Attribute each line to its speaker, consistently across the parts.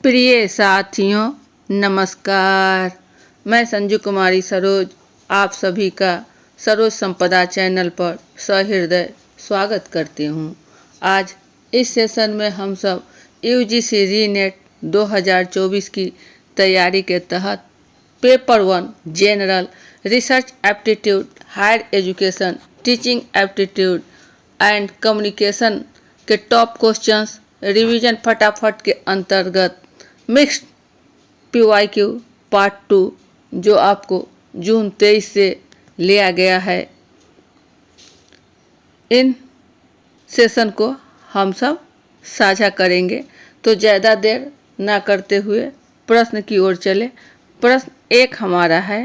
Speaker 1: प्रिय साथियों नमस्कार। मैं संजू कुमारी सरोज आप सभी का सरोज संपदा चैनल पर सहृदय स्वागत करती हूँ। आज इस सेशन में हम सब यूजीसी रीनेट 2024 की तैयारी के तहत paper 1 general research aptitude higher education teaching aptitude and communication के टॉप क्वेश्चंस रिवीजन फटाफट के अंतर्गत मिक्स्ड PYQ पार्ट 2 जो आपको जून 23 से लिया गया है, इन सेशन को हम सब साझा करेंगे। तो ज़्यादा देर ना करते हुए प्रश्न की ओर चले। प्रश्न 1 हमारा है,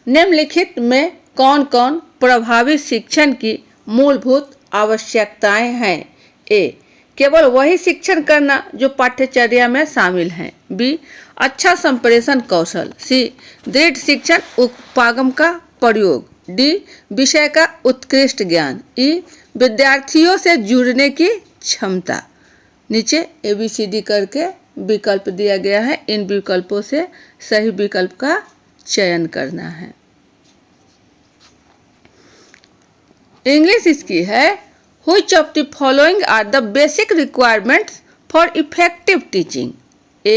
Speaker 1: निम्नलिखित में कौन कौन प्रभावी शिक्षण की मूलभूत आवश्यकताएं हैं? ए, केवल वही शिक्षण करना जो पाठ्यचर्या में शामिल है। बी, अच्छा संप्रेषण कौशल। सी, दृढ़ शिक्षण उपागम का प्रयोग। डी, विषय का उत्कृष्ट ज्ञान। ई, विद्यार्थियों से जुड़ने की क्षमता। नीचे ABCD करके विकल्प दिया गया है, इन विकल्पों से सही विकल्प का चयन करना है। इंग्लिश इसकी है, Which of the following are the basic requirements for effective teaching? A,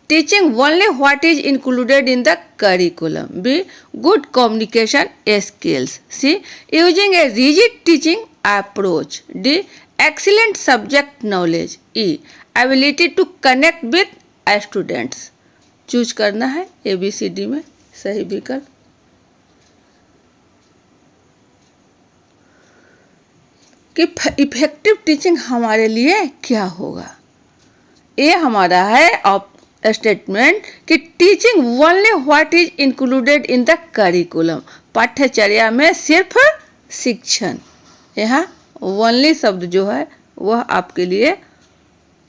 Speaker 1: teaching only what is included in the curriculum. B, good communication skills. C, using a rigid teaching approach. D, excellent subject knowledge. E, ability to connect with students. Choose करना है ABCD में सही विकल्प। कि effective teaching हमारे लिए क्या होगा। ये हमारा है स्टेटमेंट कि teaching only what is included in the curriculum, पाठ्यचर्या में सिर्फ शिक्षण। यहाँ ओनली शब्द जो है वह आपके लिए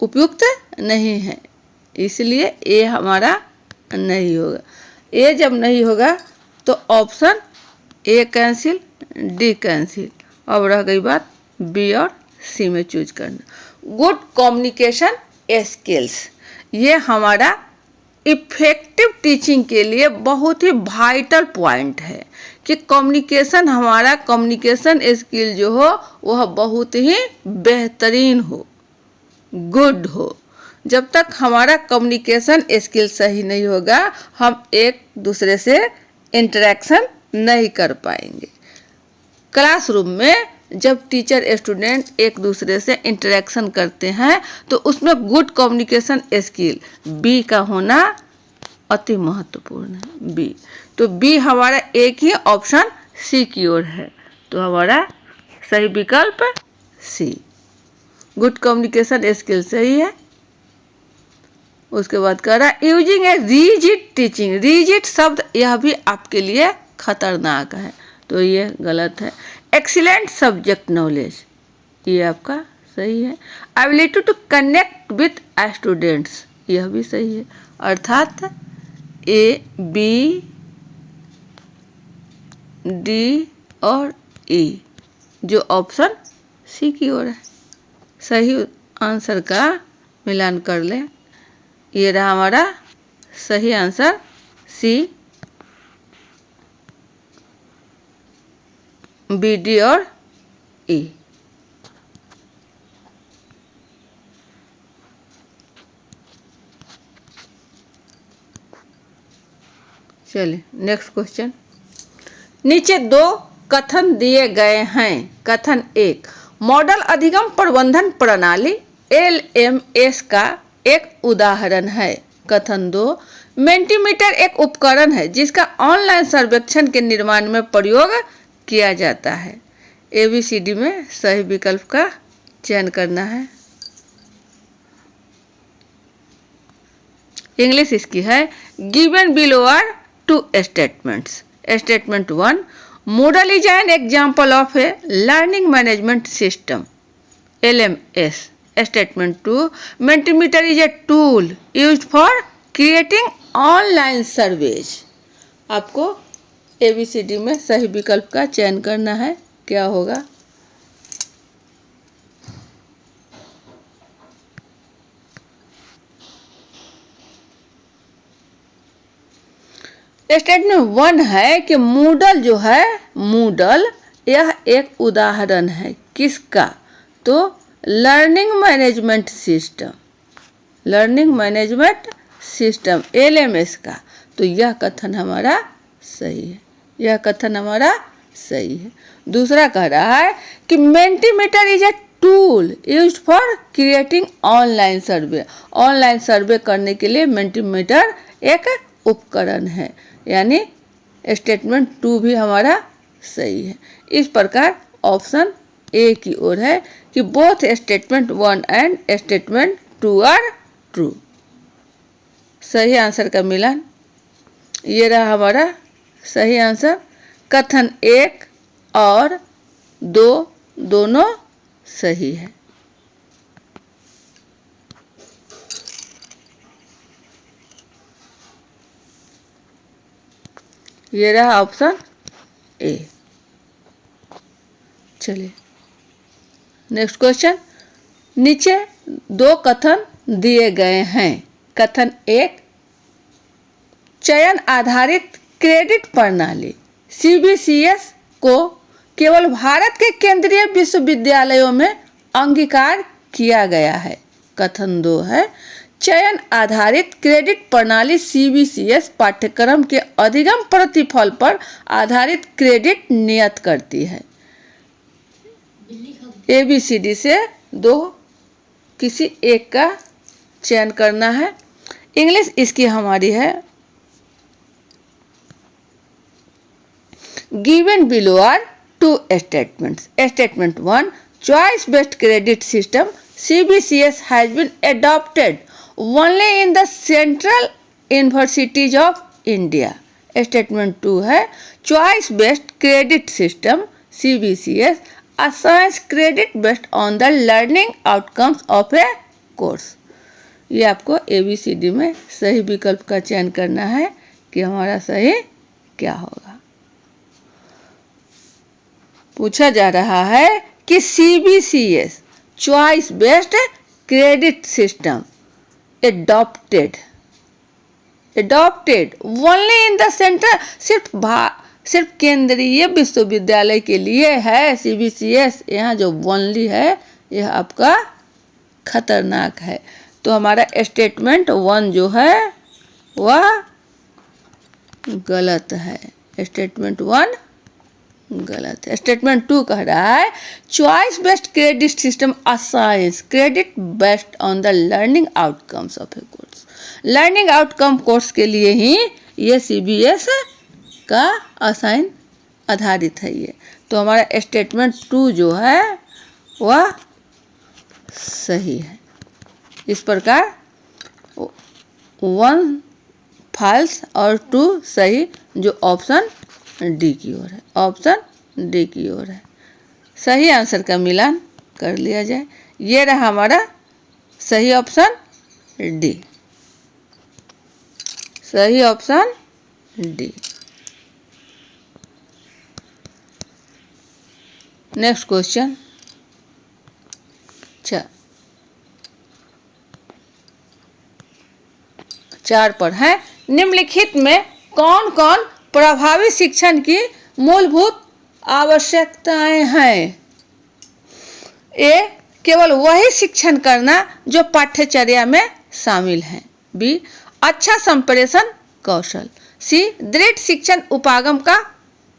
Speaker 1: उपयुक्त नहीं है, इसलिए ये हमारा नहीं होगा। ये जब नहीं होगा तो option A cancel, D cancel. अब रह गई बात बी और सी में चूज करना। गुड कम्युनिकेशन स्किल्स, ये हमारा इफेक्टिव टीचिंग के लिए बहुत ही वाइटल पॉइंट है कि हमारा कम्युनिकेशन स्किल जो हो वह बहुत ही बेहतरीन हो, गुड हो। जब तक हमारा कम्युनिकेशन स्किल सही नहीं होगा हम एक दूसरे से इंटरेक्शन नहीं कर पाएंगे। क्लासरूम में जब टीचर स्टूडेंट एक दूसरे से इंटरेक्शन करते हैं तो उसमें गुड कम्युनिकेशन स्किल बी का होना अति महत्वपूर्ण है। बी, तो बी हमारा एक ही ऑप्शन सी की ओर है, तो हमारा सही विकल्प सी, गुड कम्युनिकेशन स्किल सही है। उसके बाद कह रहा using a rigid teaching, rigid शब्द यह भी आपके लिए खतरनाक है, तो ये गलत है। एक्सीलेंट सब्जेक्ट नॉलेज, ये आपका सही है। Ability to connect with students, यह भी सही है। अर्थात ए, बी, डी और ई जो ऑप्शन सी की ओर है। सही आंसर का मिलान कर लें, ये रहा हमारा सही आंसर सी, बी, डी और ई। चलिए नेक्स्ट क्वेश्चन। नीचे 2 कथन दिए गए हैं। कथन 1, मॉडल अधिगम प्रबंधन प्रणाली LMS का एक उदाहरण है। कथन 2, मेंटीमीटर एक उपकरण है जिसका ऑनलाइन सर्वेक्षण के निर्माण में प्रयोग किया जाता है। ABCD में सही विकल्प का चयन करना है। इंग्लिश इसकी है, given below are 2 statements. Statement 1, Moodle is an example of a learning management system LMS. Statement 2, Mentimeter is a tool used for creating online surveys. आपको ABCD में सही विकल्प का चयन करना है, क्या होगा। स्टेटमेंट 1 है कि मूडल जो है, मूडल यह एक उदाहरण है किसका, तो learning management system, learning management system LMS का। तो यह कथन हमारा सही है, यह कथन हमारा सही है। दूसरा कह रहा है कि Mentimeter is a tool used for creating online survey, online survey करने के लिए मेंटीमीटर एक उपकरण है, यानी स्टेटमेंट 2 भी हमारा सही है। इस प्रकार ऑप्शन ए की ओर है कि both statement 1 and statement 2 are true. सही आंसर का मिलान, ये रहा हमारा सही आंसर। कथन 1 और 2 दोनों सही है। ये रहा ऑप्शन ए। चलिए नेक्स्ट क्वेश्चन। नीचे 2 कथन दिए गए हैं। कथन 1, चयन आधारित क्रेडिट प्रणाली CBCS को केवल भारत के केंद्रीय विश्वविद्यालयों में अंगीकार किया गया है। कथन 2 है, चयन आधारित क्रेडिट प्रणाली CBCS पाठ्यक्रम के अधिगम प्रतिफल पर आधारित क्रेडिट नियत करती है। ABCD से 2 किसी एक का चयन करना है। इंग्लिश इसकी हमारी है। Given below are 2 statements. Statement 1, choice based credit system CBCS has been adopted only in the central universities of India. Statement 2 है, choice based credit system CBCS assigns credit based on the learning outcomes of a course. ये आपको ABCD में सही विकल्प का चयन करना है कि हमारा सही क्या होगा। पूछा जा रहा है कि CBCS choice based credit system adopted only in the centre, सिर्फ केंद्रीय विश्वविद्यालय के लिए है CBCS। यहाँ जो ओनली है यह आपका खतरनाक है। तो हमारा स्टेटमेंट 1 जो है वह गलत है। स्टेटमेंट 1 गलत है। स्टेटमेंट 2 कह रहा है, choice based credit system assigns credit based on the learning outcomes of A course. Learning outcome course के लिए ही ये CBS का असाइन आधारित है ये। तो हमारा स्टेटमेंट 2 जो है वह सही है। इस प्रकार 1 फॉल्स और 2 सही, जो ऑप्शन डी की ओर है, ऑप्शन डी की ओर है। सही आंसर का मिलान कर लिया जाए। ये रहा हमारा सही ऑप्शन डी, सही ऑप्शन डी। नेक्स्ट क्वेश्चन 4 पर है, निम्नलिखित में कौन कौन प्रभावी शिक्षण की मूलभूत आवश्यकताएं हैं। ए, केवल वही शिक्षण करना जो पाठ्यचर्या में शामिल है। बी, अच्छा संप्रेषण कौशल। सी, दृढ़ शिक्षण उपागम का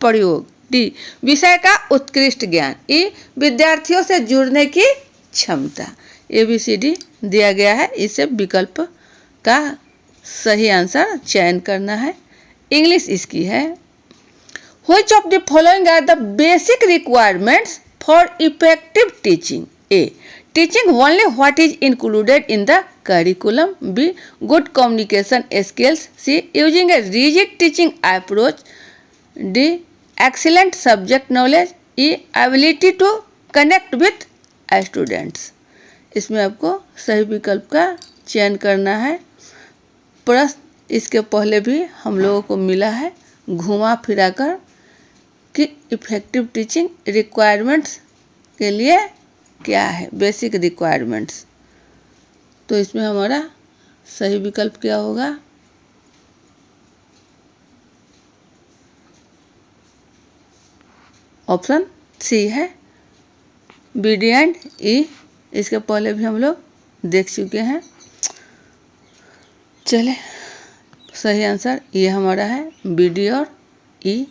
Speaker 1: प्रयोग। डी, विषय का उत्कृष्ट ज्ञान। ई, विद्यार्थियों से जुड़ने की क्षमता। ABCD दिया गया है, इसे विकल्प का सही आंसर चयन करना है। इंग्लिश इसकी है, Which of the following are the basic requirements for effective teaching? A, teaching only what is included in the curriculum. B, good communication skills. C, using a rigid teaching approach. D, excellent subject knowledge. E, ability to connect with students. इसमें आपको सही विकल्प का चयन करना है। प्रश्न इसके पहले भी हम लोगों को मिला है घुमा फिरा कर कि इफेक्टिव टीचिंग रिक्वायरमेंट्स के लिए क्या है, बेसिक रिक्वायरमेंट्स। तो इसमें हमारा सही विकल्प क्या होगा, ऑप्शन सी है बी डी एंड ई। इसके पहले भी हम लोग देख चुके हैं। चले, सही आंसर ये हमारा है बी डी और ई।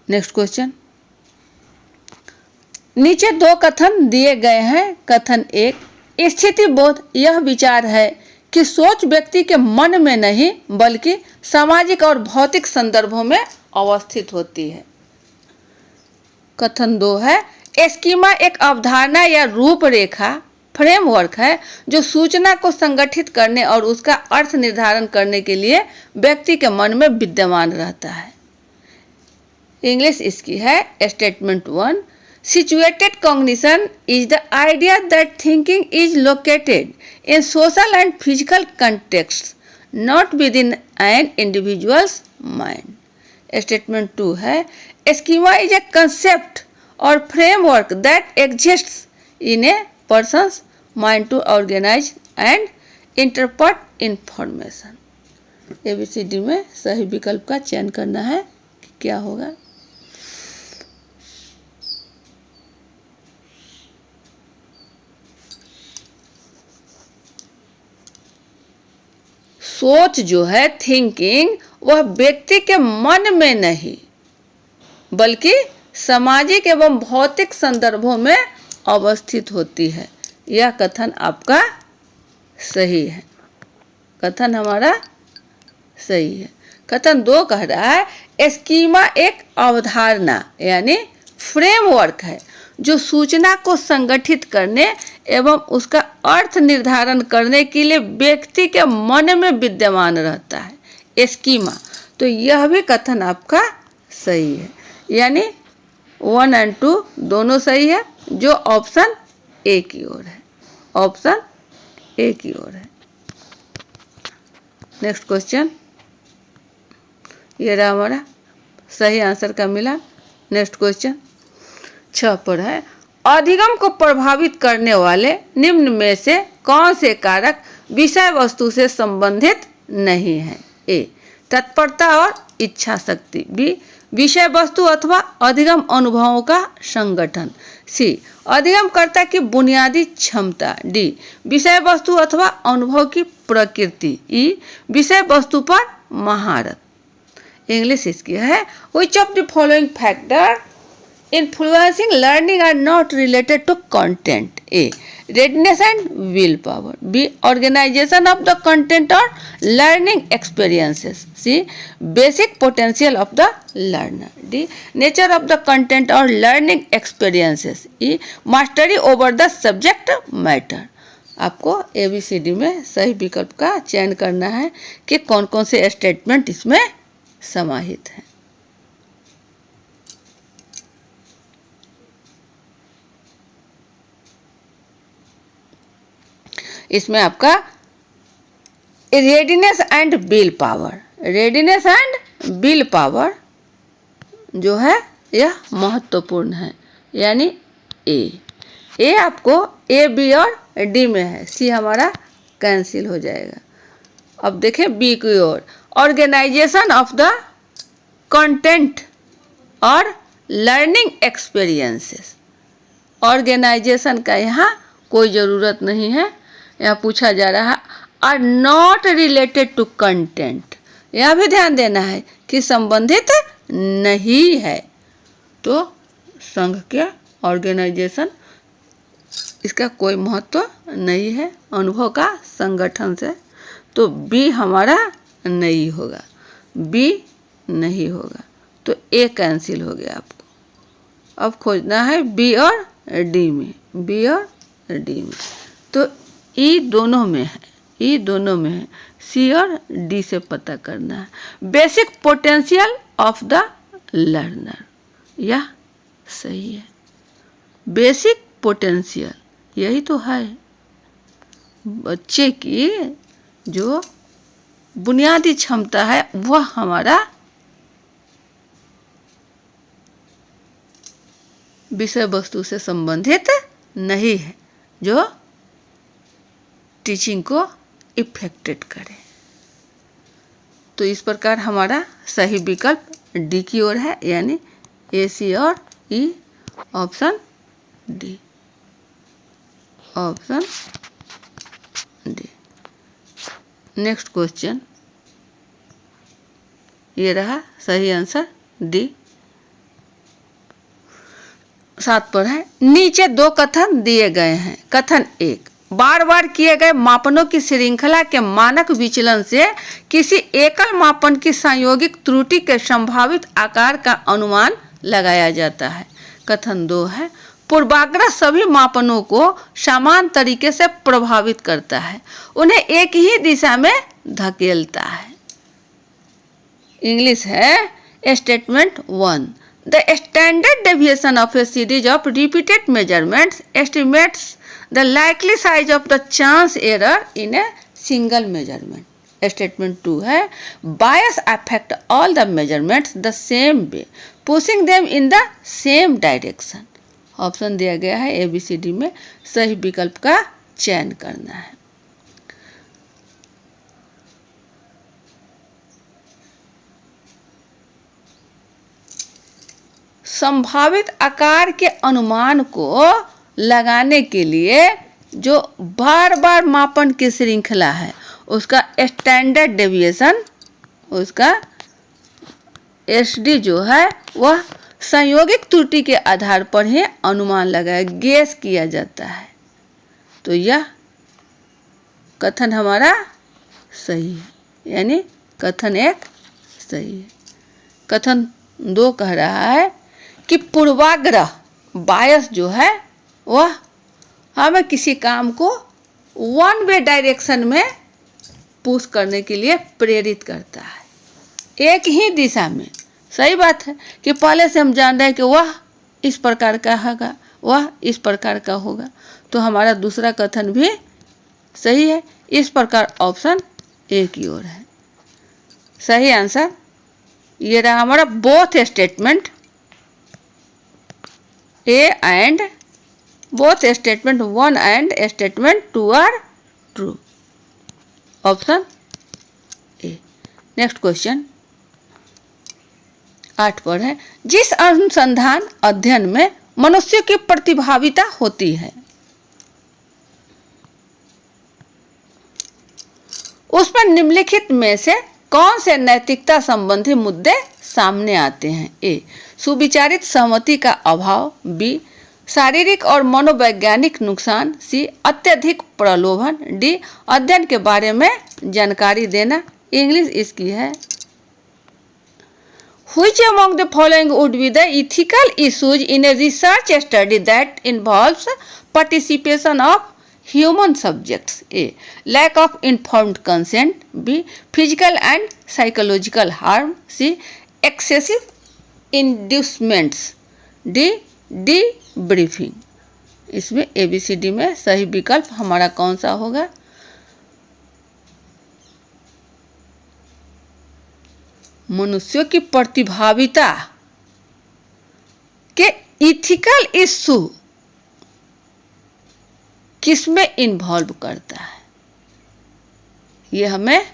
Speaker 1: नेक्स्ट क्वेश्चन, नीचे दो कथन दिए गए हैं। कथन एक, स्थिति बोध यह विचार है कि सोच व्यक्ति के मन में नहीं बल्कि सामाजिक और भौतिक संदर्भों में अवस्थित होती है। कथन दो है, स्कीमा एक अवधारणा या रूपरेखा फ्रेमवर्क है जो सूचना को संगठित करने और उसका अर्थ निर्धारण करने के लिए व्यक्ति के मन में विद्यमान रहता है। इंग्लिश इसकी है statement 1, situated cognition is the idea that thinking is located in social and physical contexts, not within an individual's mind. Statement 2 है, schema is a concept or framework that exists in a person's mind to organize and interpret information. ABCD में सही विकल्प का चयन करना है कि क्या होगा। सोच जो है थिंकिंग, वह व्यक्ति के मन में नहीं बल्कि सामाजिक एवं भौतिक संदर्भों में अवस्थित होती है। यह कथन आपका सही है। कथन हमारा सही है। कथन 2 कह रहा है स्कीमा एक अवधारणा यानी फ्रेमवर्क है जो सूचना को संगठित करने एवं उसका अर्थ निर्धारण करने के लिए व्यक्ति के मन में विद्यमान रहता है। स्कीमा, तो यह भी कथन आपका सही है, यानी 1 और 2 दोनों सही है, जो ऑप्शन ए की ओर है। ऑप्शन ए की ओर है। नेक्स्ट क्वेश्चन, ये रहा हमारा सही आंसर का मिला। नेक्स्ट क्वेश्चन 6 पर है, अधिगम को प्रभावित करने वाले निम्न में से कौन से कारक विषय वस्तु से संबंधित नहीं है। ए, तत्परता और इच्छा शक्ति। बी, विषय वस्तु अथवा अधिगम अनुभवों का संगठन। सी, अधिगमकर्ता की बुनियादी क्षमता। डी, विषय वस्तु अथवा अनुभव की प्रकृति। ई, विषय वस्तु पर महारत। इंग्लिश इसकी है, which of the following factor influencing learning are not related to content. A, readiness and willpower. B, organization of the content or learning experiences. C, basic potential of the learner. D, nature of the content or learning experiences. E, mastery over the subject matter. आपको ABCD में सही विकल्प का चयन करना है कि कौन कौन से स्टेटमेंट इसमें समाहित हैं। इसमें आपका readiness and will power, readiness and will power जो है यह महत्वपूर्ण है, यानी ए आपको ए, बी और डी में है। सी हमारा कैंसिल हो जाएगा। अब देखें बी की ओर, ऑर्गेनाइजेशन ऑफ द कंटेंट और लर्निंग एक्सपीरियंसेस। ऑर्गेनाइजेशन का यहाँ कोई ज़रूरत नहीं है। यहाँ पूछा जा रहा है are not related to content. यह भी ध्यान देना है कि संबंधित नहीं है। तो संघ के ऑर्गेनाइजेशन इसका कोई महत्व नहीं है अनुभव का संगठन से। तो बी हमारा नहीं होगा, बी नहीं होगा, तो ए कैंसिल हो गया। आपको अब खोजना है बी और डी में, बी और डी में। तो ई दोनों में है, ई दोनों में है। सी और डी से पता करना है। Basic potential of the learner, यह सही है। बेसिक पोटेंशियल यही तो है, बच्चे की जो बुनियादी क्षमता है वह हमारा विषय वस्तु से संबंधित नहीं है, जो टीचिंग को इफेक्टेड करे। तो इस प्रकार हमारा सही विकल्प डी की ओर है, यानी ए, सी और E, option D, option D. Next question, ये रहा सही आंसर डी। 7 पर है, नीचे 2 कथन दिए गए हैं। कथन 1, बार बार किए गए मापनों की श्रृंखला के मानक विचलन से किसी एकल मापन की संयोगिक त्रुटि के संभावित आकार का अनुमान लगाया जाता है। कथन 2 है, पूर्वाग्रह सभी मापनों को समान तरीके से प्रभावित करता है, उन्हें एक ही दिशा में धकेलता है। इंग्लिश है statement 1, the standard deviation of a series of repeated measurements estimates the likely size of the chance error in a single measurement. Statement 2 है, bias affect all the measurements the same way pushing them in the same direction. Option दिया गया है ABCD में, सही विकल्प का चयन करना है। संभावित आकार के अनुमान को लगाने के लिए जो बार बार मापन की श्रृंखला है उसका स्टैंडर्ड डेविएशन, उसका SD जो है वह संयोगिक त्रुटि के आधार पर ही अनुमान लगाया, गेस किया जाता है। तो यह कथन हमारा सही है, यानी कथन 1 सही है। कथन 2 कह रहा है कि पूर्वाग्रह बायस जो है वह हमें किसी काम को वन वे डायरेक्शन में पुश करने के लिए प्रेरित करता है, एक ही दिशा में। सही बात है कि पहले से हम जान रहे हैं कि वह इस प्रकार का होगा, वह इस प्रकार का होगा, तो हमारा दूसरा कथन भी सही है। इस प्रकार ऑप्शन ए की ओर है। सही आंसर ये रहा हमारा both statement A and both statement 1 and statement 2 are true. Option A. Next question 8 पर है, जिस अनुसंधान अध्ययन में मनुष्य की प्रतिभागिता होती है उसमें निम्नलिखित में से कौन से नैतिकता संबंधी मुद्दे सामने आते हैं? A. सुविचारित सहमति का अभाव, B. शारीरिक और मनोवैज्ञानिक नुकसान, C. अत्यधिक प्रलोभन, D. अध्ययन के बारे में जानकारी देना। इंग्लिश इसकी है, Which among the following would be the ethical issues in a research study that involves participation of human subjects? A. Lack of informed consent, B. Physical and psychological harm, C. Excessive inducements, D. debriefing। इसमें ABCD में सही विकल्प हमारा कौन सा होगा? मनुष्यों की प्रतिभागिता के इथिकल इश्यू किसमें इन्वॉल्व करता है, ये हमें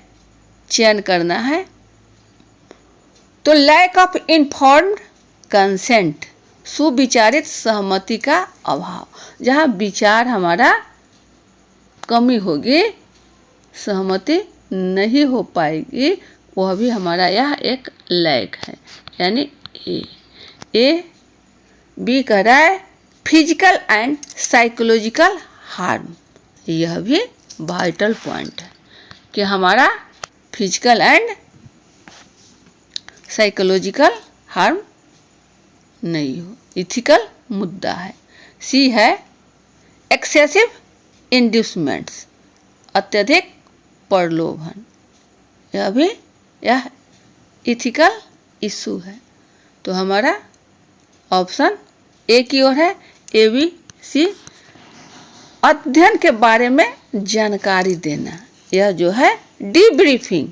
Speaker 1: चयन करना है। तो लैक ऑफ इन्फॉर्म्ड कंसेंट, सुविचारित सहमति का अभाव, जहाँ विचार हमारा कमी होगी, सहमति नहीं हो पाएगी, वह भी हमारा यह एक लैक है, यानी ए। बी कह रहा है फिजिकल एंड साइकोलॉजिकल हार्म, यह भी वाइटल पॉइंट है कि हमारा फिजिकल एंड साइकोलॉजिकल हार्म नहीं हो, इथिकल मुद्दा है। सी है एक्सेसिव इंड्यूसमेंट्स, अत्यधिक प्रलोभन, यह भी यह इथिकल इशू है। तो हमारा ऑप्शन ए की ओर है, ए बी सी। अध्ययन के बारे में जानकारी देना, यह जो है डीब्रीफिंग,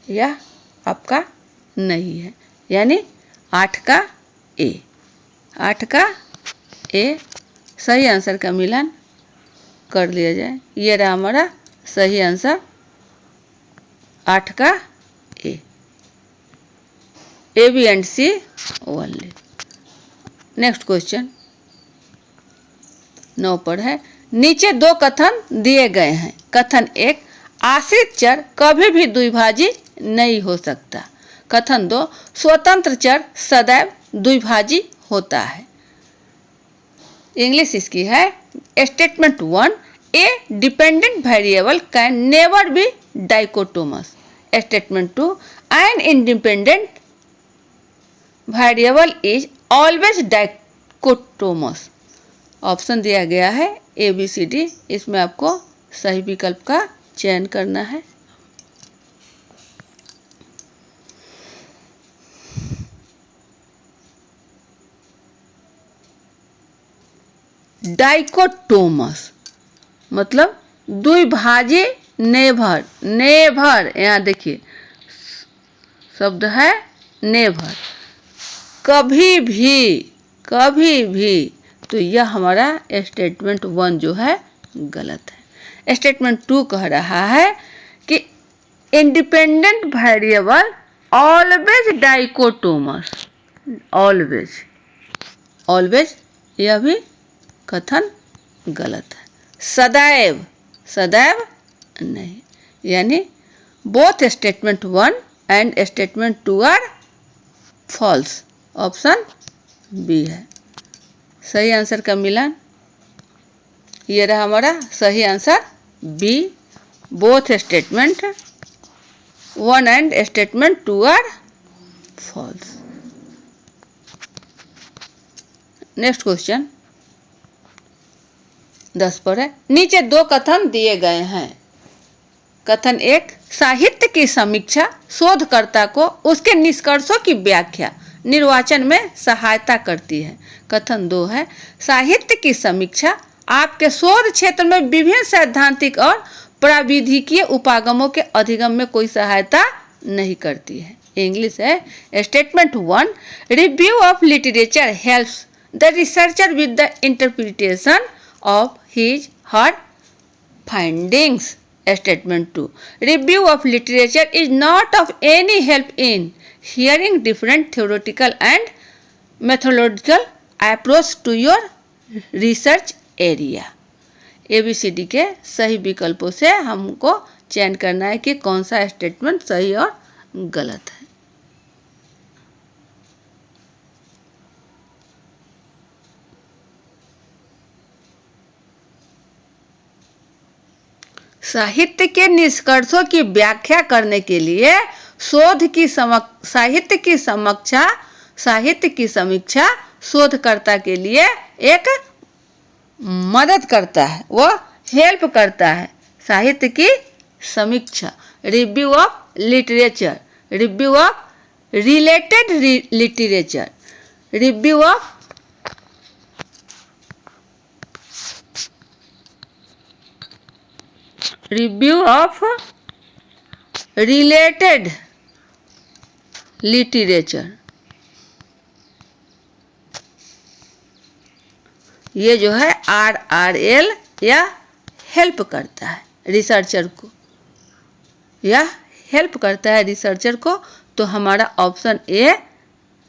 Speaker 1: यह आपका नहीं है, यानी 8 का ए, 8 का ए। सही आंसर का मिलान कर लिया जाए, ये रहा हमारा सही आंसर 8 का A. A B and C only. Next question 9 पर है, नीचे 2 कथन दिए गए हैं। कथन 1, आश्रित चर कभी भी द्विभाजी नहीं हो सकता। कथन 2, स्वतंत्र चर सदैव द्विभाजी होता है। इंग्लिश इसकी है, statement 1, A dependent variable can never be dichotomous. Statement 2, an independent variable is always dichotomous. Option दिया गया है ए बी सी डी, इसमें आपको सही विकल्प का चयन करना है। डाइकोटोमस मतलब द्विभाजी नेभर। नेभर, यहाँ देखिए शब्द है नेभर, कभी भी, कभी भी। तो यह हमारा स्टेटमेंट 1 जो है गलत है। स्टेटमेंट 2 कह रहा है कि independent variable always dichotomous. Always, always यह भी कथन गलत है। सदैव, सदैव नहीं, यानी both statement 1 and statement 2 are false. Option B है सही आंसर का मिलान। ये रहा हमारा सही आंसर B, both statement 1 and statement 2 are false. Next question 10 पर है, नीचे 2 कथन दिए गए हैं। कथन 1, साहित्य की समीक्षा शोधकर्ता को उसके निष्कर्षों की व्याख्या निर्वाचन में सहायता करती है। कथन 2 है, साहित्य की समीक्षा आपके शोध क्षेत्र में विभिन्न सैद्धांतिक और प्राविधिकीय उपागमों के अधिगम में कोई सहायता नहीं करती है। इंग्लिश है, statement 1, review of literature helps the researcher with the interpretation of his her findings. Statement 2, review of literature is not of any help in hearing different theoretical and methodological approach to your research area। ABCD के सही विकल्पों से हमको चयन करना है कि कौन सा स्टेटमेंट सही और गलत है। साहित्य के निष्कर्षों की व्याख्या करने के लिए साहित्य की समीक्षा शोधकर्ता के लिए एक मदद करता है, वो हेल्प करता है। साहित्य की समीक्षा, review of literature, review of related literature, review of related literature, ये जो है RRL या हेल्प करता है रिसर्चर को, या हेल्प करता है रिसर्चर को। तो हमारा ऑप्शन ए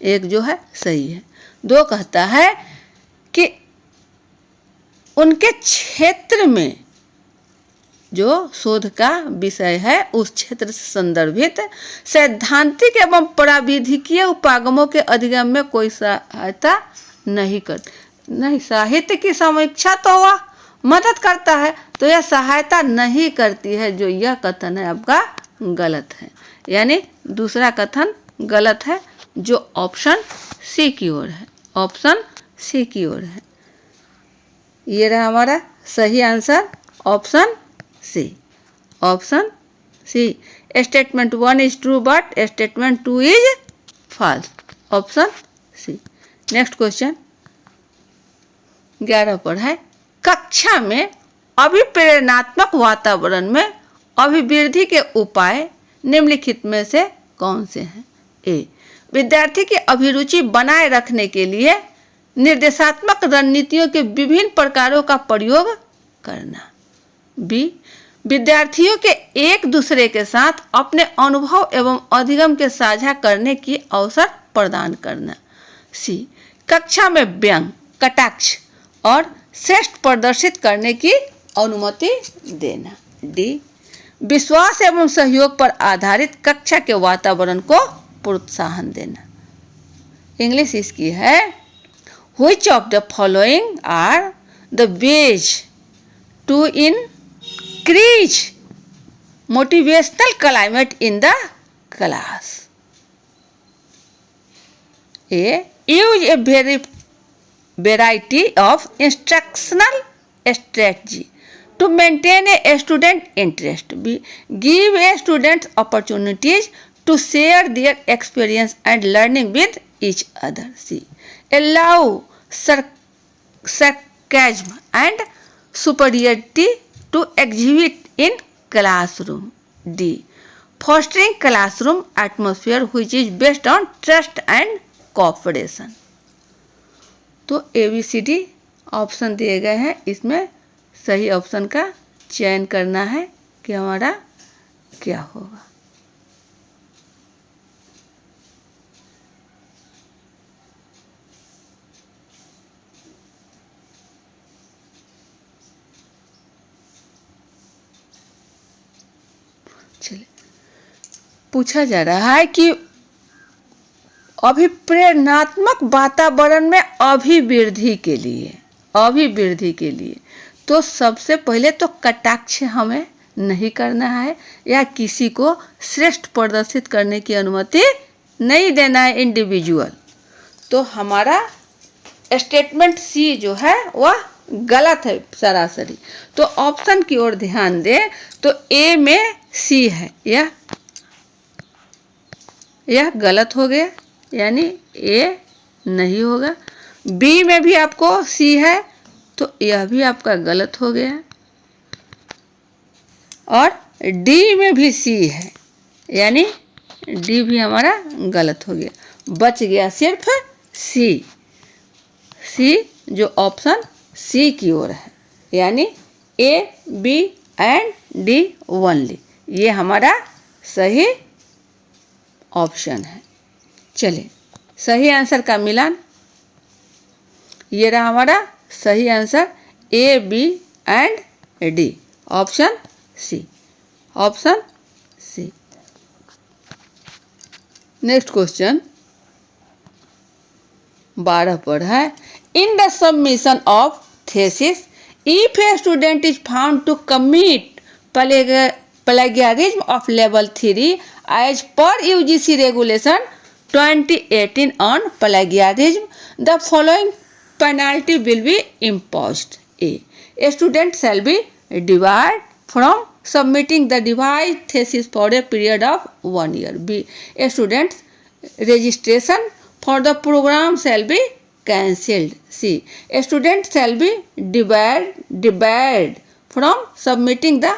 Speaker 1: एक जो है सही है। 2 कहता है कि उनके क्षेत्र में जो शोध का विषय है उस क्षेत्र से संदर्भित सैद्धांतिक एवं प्राविधिकीय उपागमों के अधिगम में कोई सहायता नहीं करती। नहीं, साहित्य की समीक्षा तो वह मदद करता है, तो यह सहायता नहीं करती है। जो यह कथन है आपका गलत है, यानी दूसरा कथन गलत है, जो ऑप्शन सी की ओर है। ऑप्शन सी की ओर है। ये रहा हमारा सही answer, option C. Option C, statement 1 is true but statement 2 is false. Option C. Next question 11 पर है, कक्षा में अभिप्रेरणात्मक वातावरण में अभिवृद्धि के उपाय निम्नलिखित में से कौन से हैं? ए, विद्यार्थी की अभिरुचि बनाए रखने के लिए निर्देशात्मक रणनीतियों के विभिन्न प्रकारों का प्रयोग करना। बी, विद्यार्थियों के एक दूसरे के साथ अपने अनुभव एवं अधिगम के साझा करने की अवसर प्रदान करना। सी, कक्षा में व्यंग, कटाक्ष और श्रेष्ठ प्रदर्शित करने की अनुमति देना। डी, विश्वास एवं सहयोग पर आधारित कक्षा के वातावरण को प्रोत्साहन देना। इंग्लिश इसकी है, Which of the following are the ways to increase motivational climate in the class? A, use a variety of instructional strategy to maintain a student interest. B, give a student opportunities to share their experience and learning with each other. C, allow sarcasm and superiority to exhibit in classroom. D, fostering classroom atmosphere which is based on trust and cooperation. तो ABCD option दिए गए हैं, इसमें सही option का चयन करना है कि हमारा क्या होगा। चलिए, पूछा जा रहा है कि अभिप्रेरणात्मक वातावरण में अभिवृद्धि के लिए तो सबसे पहले तो कटाक्ष हमें नहीं करना है या किसी को श्रेष्ठ प्रदर्शित करने की अनुमति नहीं देना है इंडिविजुअल। तो हमारा स्टेटमेंट सी जो है वह गलत है सरासरी। तो ऑप्शन की ओर ध्यान दें तो ए में सी है, यह गलत हो गया, यानी ए नहीं होगा। बी में भी आपको सी है तो यह भी आपका गलत हो गया, और डी में भी सी है यानी डी भी हमारा गलत हो गया। बच गया सिर्फ सी, जो ऑप्शन सी की ओर है, यानी ए, बी एंड डी ओनली, ये हमारा सही ऑप्शन है। चलिए, सही आंसर का मिलान, ये रहा हमारा सही answer A, B and D, option C. Next question 12 पर है, in the submission of thesis if a student is found to commit plagiarism of level 3 as per UGC regulation 2018 on plagiarism, the following penalty will be imposed. A student shall be debarred from submitting the revised thesis for a period of 1 year. B, a student's registration for the program shall be cancelled. C, a student shall be debarred from submitting the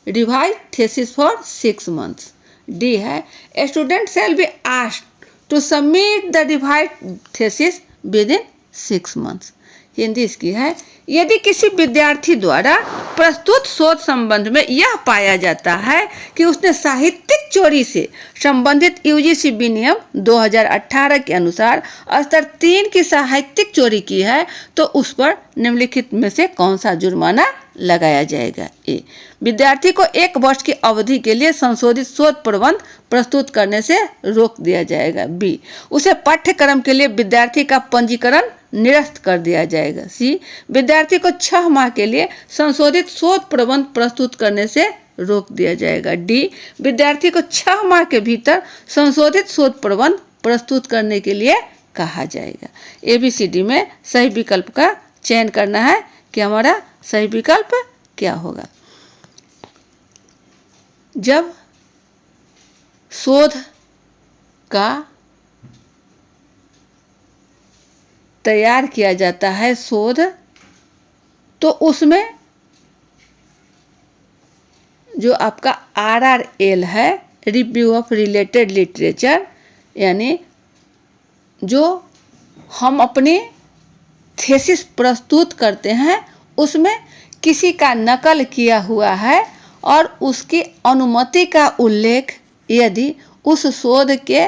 Speaker 1: revised thesis for 6 months. D है, a student shall be asked to submit the revised thesis within 6 months. Hindi इसकी है, यदि किसी विद्यार्थी द्वारा प्रस्तुत शोध संबंध में यह पाया जाता है कि उसने साहित्यिक चोरी से संबंधित यूजीसी विनियम 2018 के अनुसार स्तर 3 की साहित्यिक चोरी की है, तो उस पर निम्नलिखित में से कौन सा जुर्माना लगाया जाएगा। ए, विद्यार्थी को 1 वर्ष की अवधि के लिए संशोधित शोध प्रबंध प्रस्तुत करने से रोक दिया जाएगा। बी, उसे पाठ्यक्रम के लिए विद्यार्थी का पंजीकरण निरस्त कर दिया जाएगा। सी, विद्यार्थी को 6 माह के लिए संशोधित शोध प्रबंध प्रस्तुत करने से रोक दिया जाएगा। डी, विद्यार्थी को 6 माह के भीतर संशोधित शोध प्रबंध प्रस्तुत करने के लिए कहा जाएगा। ABCD में सही विकल्प का चयन करना है कि हमारा सही विकल्प क्या होगा। जब शोध का तैयार किया जाता है शोध, तो उसमें जो आपका RRL है, रिव्यू ऑफ रिलेटेड लिटरेचर, यानी जो हम अपनी थीसिस प्रस्तुत करते हैं उसमें किसी का नकल किया हुआ है और उसकी अनुमति का उल्लेख यदि उस शोध के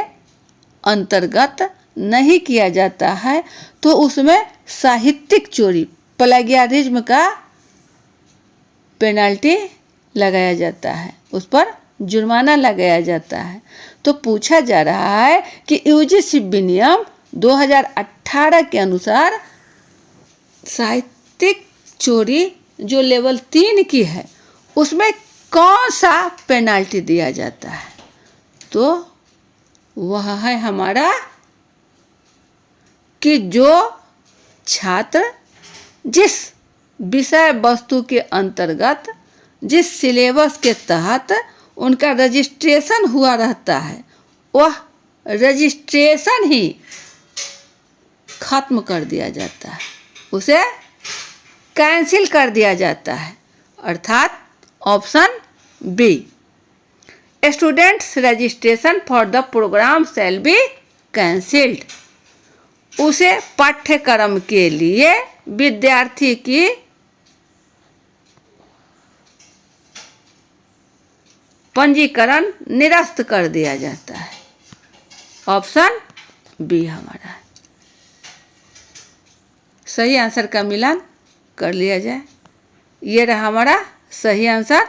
Speaker 1: अंतर्गत नहीं किया जाता है तो उसमें साहित्यिक चोरी प्लेगियरिज्म का पेनल्टी लगाया जाता है, उस पर जुर्माना लगाया जाता है। तो पूछा जा रहा है कि यूजीसी विनियम 2018 के अनुसार साहित्यिक चोरी जो लेवल 3 की है उसमें कौन सा पेनल्टी दिया जाता है? तो वह है हमारा कि जो छात्र जिस विषय वस्तु के अंतर्गत जिस सिलेबस के तहत उनका रजिस्ट्रेशन हुआ रहता है वह रजिस्ट्रेशन ही खत्म कर दिया जाता है, उसे कैंसिल कर दिया जाता है। अर्थात option B, students registration for the programme shall be cancelled. उसे पाठ्यक्रम के लिए विद्यार्थी की पंजीकरण निरस्त कर दिया जाता है। ऑप्शन बी हमारा है। सही आंसर का मिलान कर लिया जाए। ये रहा हमारा सही आंसर।